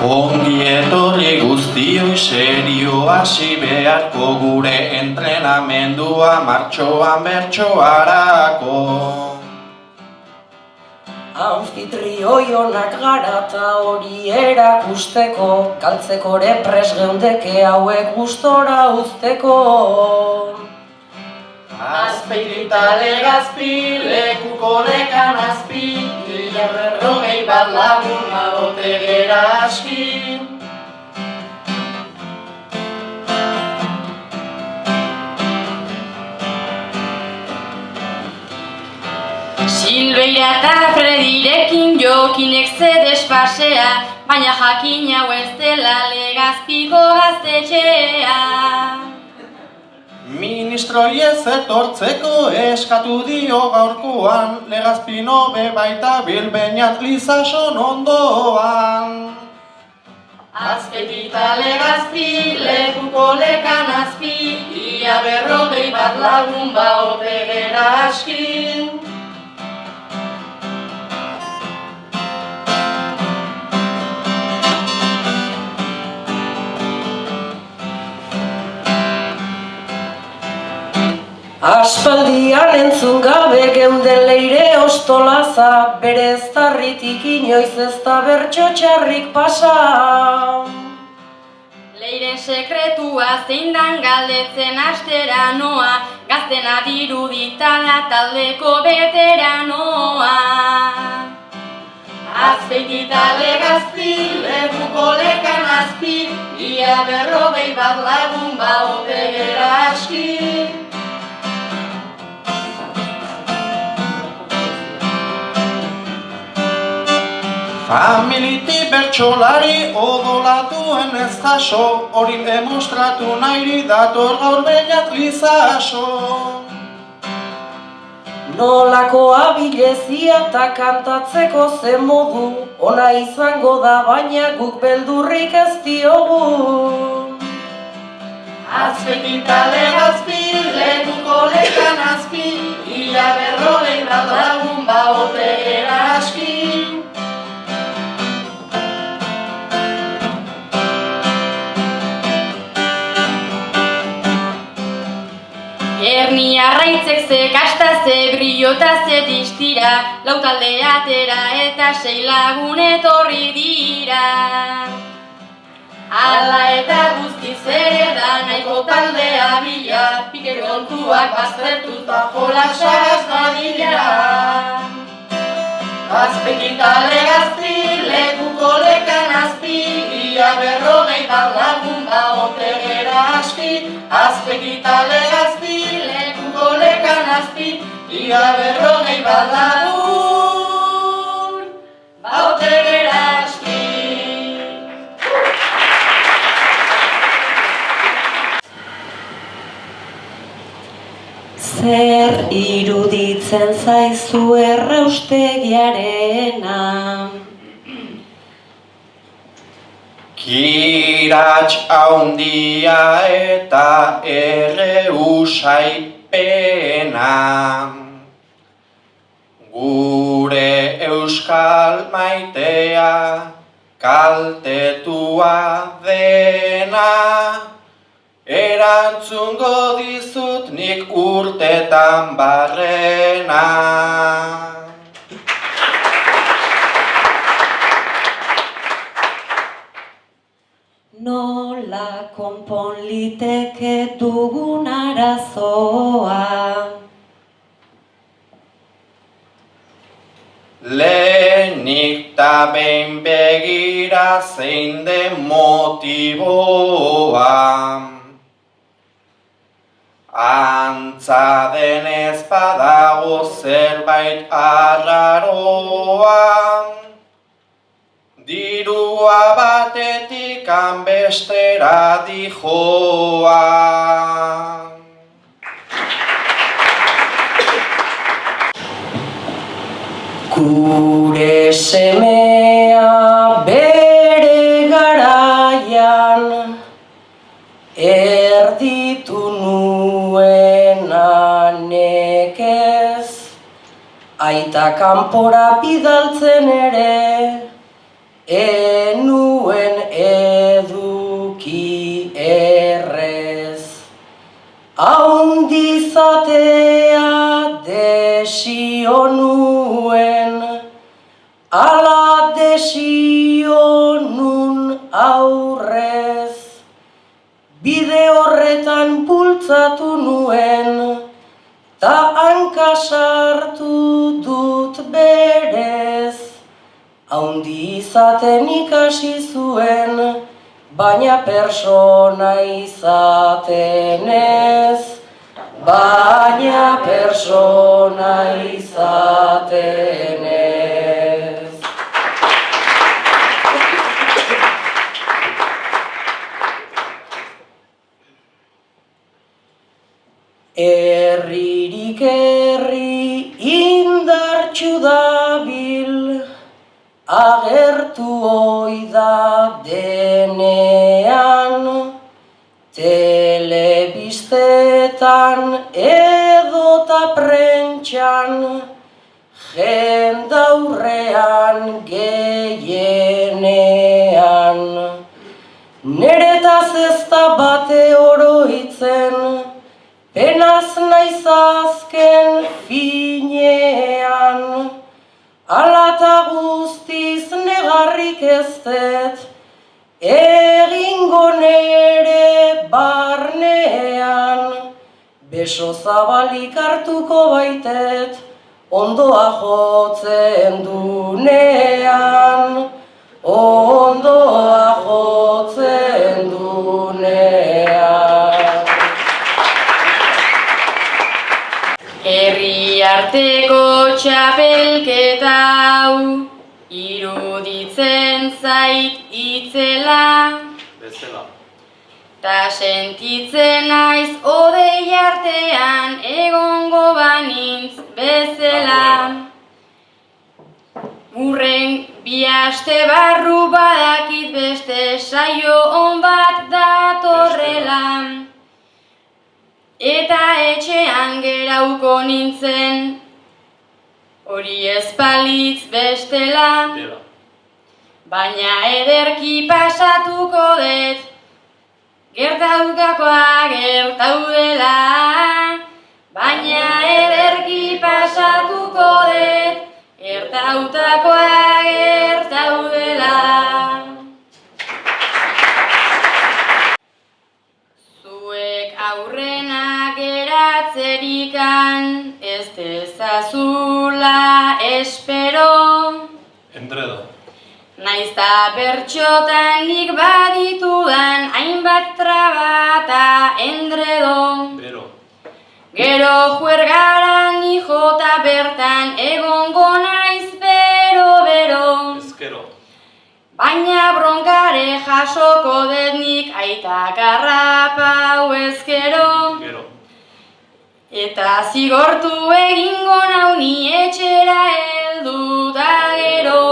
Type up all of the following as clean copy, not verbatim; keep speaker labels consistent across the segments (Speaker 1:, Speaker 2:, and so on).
Speaker 1: Ongi etorri guztioi serio hasi beharko gure entrenamendua martxoan bertsoarako.
Speaker 2: Anfitrioi onak gara eta hori erakusteko, galtzekore pres geundeke hauek gustora uzteko.
Speaker 3: Azpeitita legazpi, lekuko lekan azpi, mila berrogei bat lagun agote gera aski.
Speaker 4: Silveira eta Fredirekin jokinek ze despasea, baina jakin hau ez dela Legazpiko gaztetxea.
Speaker 1: Ministroi ez etortzeko eskatu dio gaurkoan, Legazpino be baita bilbeinat Lizason ondoan.
Speaker 3: Azpeitita legazpi, lekuko lekan azpi, ia berrogei bat lagun baote gera aski.
Speaker 2: Aspaldian entzun gabe geunden leire ostolaza, bere eztarritik inoiz ez da bertso txarrik pasa.
Speaker 4: Leiren sekretua zein dan galdetzen astera noa, gaztena diruditala taldeko veteranoa.
Speaker 3: Azpeitita legazpi, lekuko lekan azpi, ia berrogei bat lagun baote gera aski.
Speaker 1: Familiti bertsolari odolatuen ez jaso, hori demostratu nahi dator gaur beinat Lizaso.
Speaker 2: Nolako abilezia eta kantatzeko zen modu, ona izango da baina guk beldurrik ez diogu.
Speaker 3: Azpeitita legazpi, lekuko lekan azpi, ia berrogei bat lagun baote gera aski.
Speaker 4: Erni arraitzek ze kasta ze briota ze distira, lau talde atera eta 6 lagun etorri dira.
Speaker 3: Hala eta guztiz ere da nahiko taldea bila, pike kontuak baztertuta jolasagaz badira. Azpeitita legazpi, lekuko lekan azpi, ia berrogei bat lagun baote gera aski. Azpeitita legazpi, lekuko lekan azpi, ia berrogei bat lagun baote gera aski.
Speaker 2: Zer iruditzen zaizu Erraustegiarena?
Speaker 1: Kirats haundia eta usaipena, gure euskal maitea kaltetua dena, erantzungo dizut nik urtetan barrena.
Speaker 2: Nola konpon liteke dugun arazoa?
Speaker 1: Lehenik ta behin begira zein den motiboa. Antza denez badago zerbait arraroa, dirua batetik bestera dijoa.
Speaker 2: Gure semea bere garaian erditu nuena nekez, aita kanpora bidaltzen ere enuen Haundizatea desio nuen, ala desio nun aurrez, bide horretan bultzatu nuen, ta hanka sartu dut berez. Haundi izaten ikasi zuen, baina persona izaten ez. Baina persona izaten ez. Herririk herri indartsu dabil, agertu ohi da denean, telebistetan edota prentxan, jendaurrean gehienean. Neretaz ez da bate oroitzen, penaz naiz azken finean, alata guztiz negarrik ez dut, egingo nere barnean, beso zabalik hartuko baitet, ondoa jotzen dunean, ondoa jotzen dunean.
Speaker 4: Herri arteko txapelketa hau, iruditzen zait itzela, ta sentitzen naiz odei artean egongo banintz bezala. Urren bi aste barru badakit beste saio on bat datorrela, eta etxean gerauko nintzen, hori ez balitz bestela. Baina ederki pasatuko dut, gertautakoa gertaudela. Baina ederki pasatuko dut, gertautakoa gertaudela. Zuek aurrena geratzerikan, ez dezazula espero.
Speaker 1: Enredo.
Speaker 4: Naizta bertxotan nik baditudan hainbat traba eta endredo. Gero juergaran jota bertan egongo naiz bero. Baina bronkare jasoko dut nik aita garrapau ezkero. Eta zigortu egingo nauni etxera heldu da gero.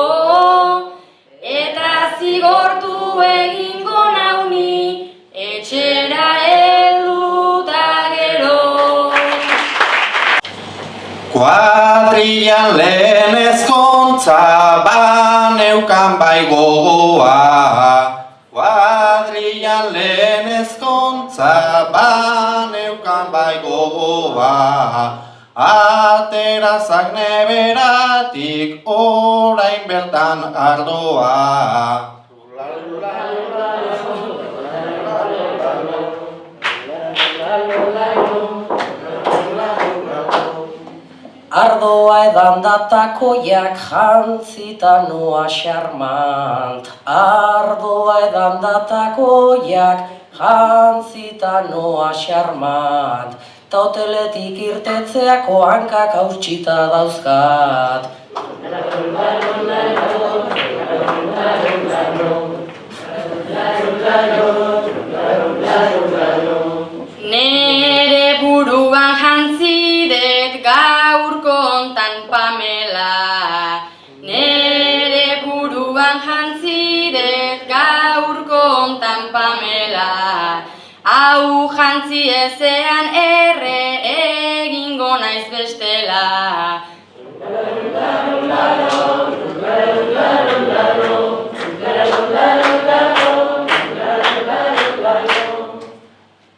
Speaker 4: Eta zigortu egingo nauni etxera heldu da gero.
Speaker 1: Kuadrillan lehen ezkontza baneukan bai gogoa. Kuadrillan lehen ezkontza baneukan bai gogoa. Aterazak neberatik orain bertan ardoa.
Speaker 2: Ardoa edan datakoiak jantzita noa xarmant. Ardoa edan datakoiak jantzita noa xarmant. Ta hoteletik irtetzeako hankak hautsita dauzkat.
Speaker 4: Nere buruan jantzidet gaurko hontan Pamela. Nere buruan jantzidet gaurko hontan Pamela. Hau jantzi ezean erre egingo naiz bestela.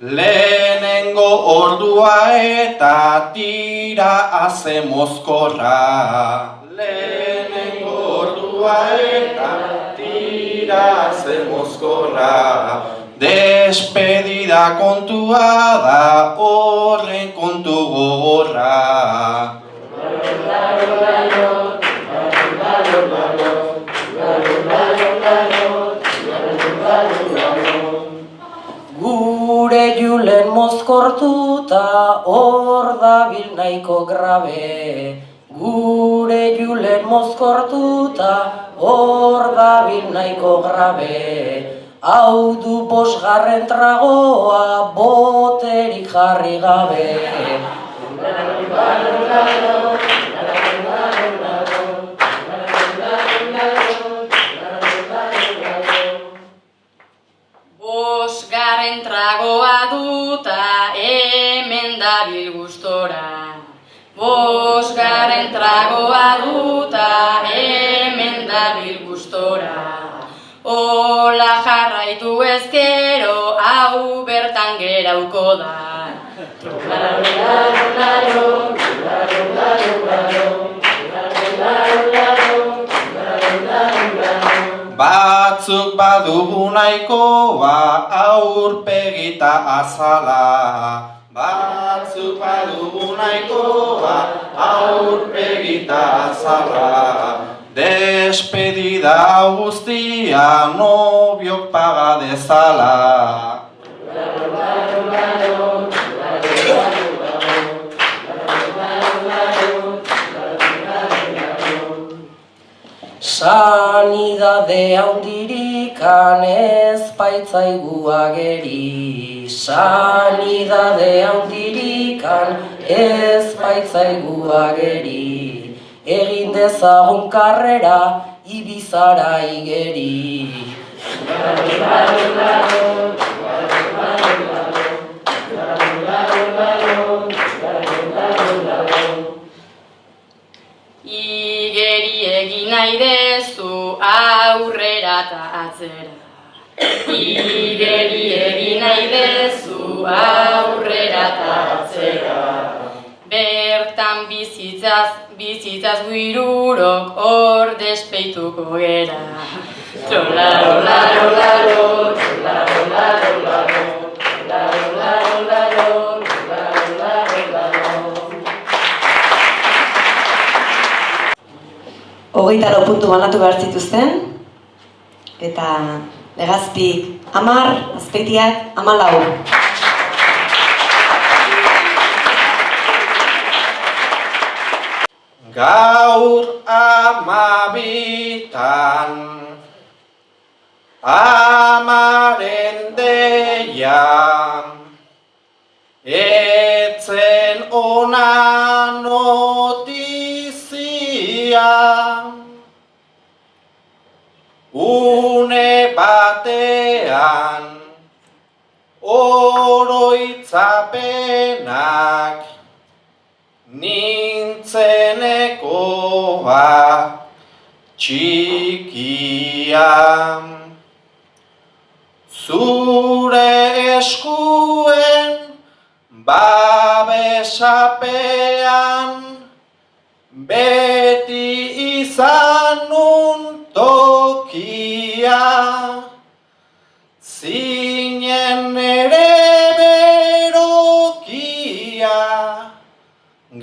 Speaker 1: Lehenengo ordua eta tira aze mozkorra. Lehenengo ordua eta tira aze mozkorra. Despedida kontua da horren kontu gogorra.
Speaker 2: Gure julen mozkortuta hor dabil nahiko grabe. Gure julen mozkortuta hor dabil nahiko grabe. Hau du 5. tragoa boterik jarri gabe.
Speaker 4: Bosgarren tragoa duta hemen dabil gustora. Bosgarren tragoa duta hemen dabil gustora. Ola jarraitu ezkero hau bertan gerauko da.
Speaker 1: Batzuk badugu nahikoa aurpegita azala. Batzuk badugu nahikoa aurpegita azala. Despedida guztia nobiok paga dezala.
Speaker 2: Sanidade handirikan ez baitzaigu ageri. Sanidade handirikan ez baitzaigu ageri. Egin dezagun karrera Ibizara igeri.
Speaker 4: Igeri egin nahi dezu aurrera eta atzera. Igeri egin nahi dezu aurrera eta atzera. Bertan bizitzaz guirurok hor despeituko gera. Trolaro, laro, laro, trolaro, laro, laro, trolaro, laro, laro, trolaro, laro, laro.
Speaker 5: 24 puntu banatu behar zituzten, eta Legazpik 10, Azpeitiak 14.
Speaker 1: Gaur 12 amaren deian, etzen ona notizia. Une batean oroitzapenak nintzenekoa txikia. Zure eskuen babesapean beti izan nun tokia. Zinen ere berokia,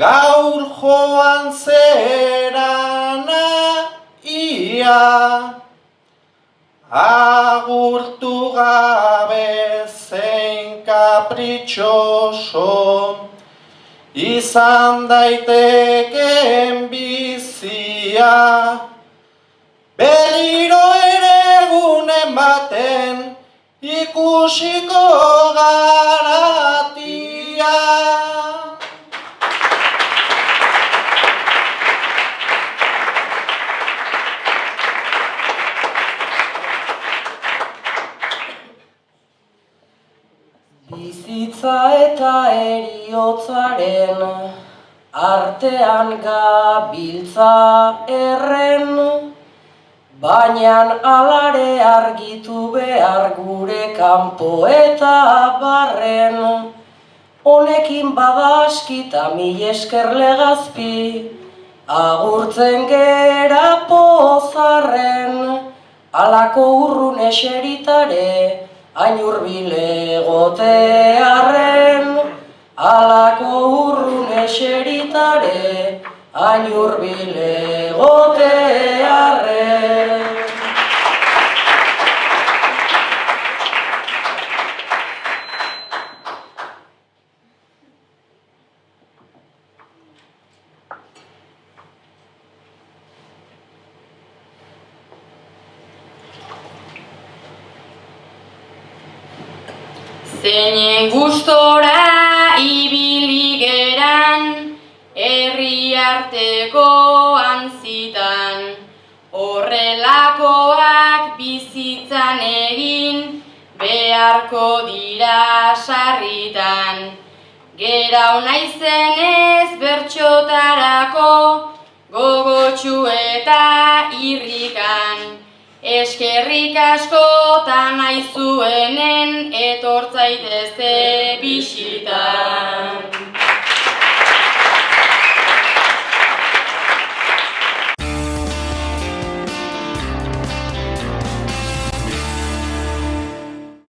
Speaker 1: gaur joan zerana ia. Agurtu gabe zein kapritxoso izan daiteken bizia. Berriro ere egunen baten ikusiko garatia.
Speaker 2: Bizitza eta heriotzaren artean gabiltza erren, baina alare argitu behar gure kanpo eta barren. arren, honekin badaskita mil esker Legazpi, agurtzen gera pozarren, alako urrun eseritare, hain hurbil egotearren, alako urrun eseritare, hain hurbil egotearren.
Speaker 4: Zeinen gustora ibili geran, herri arteko antzitan, horrelakoak bizitzan egin, beharko dira sarritan. Gerau naizenez bertxotarako, gogotsu eta irrikan, eskerrik askotan aizuenen etortzaitezte bisitan.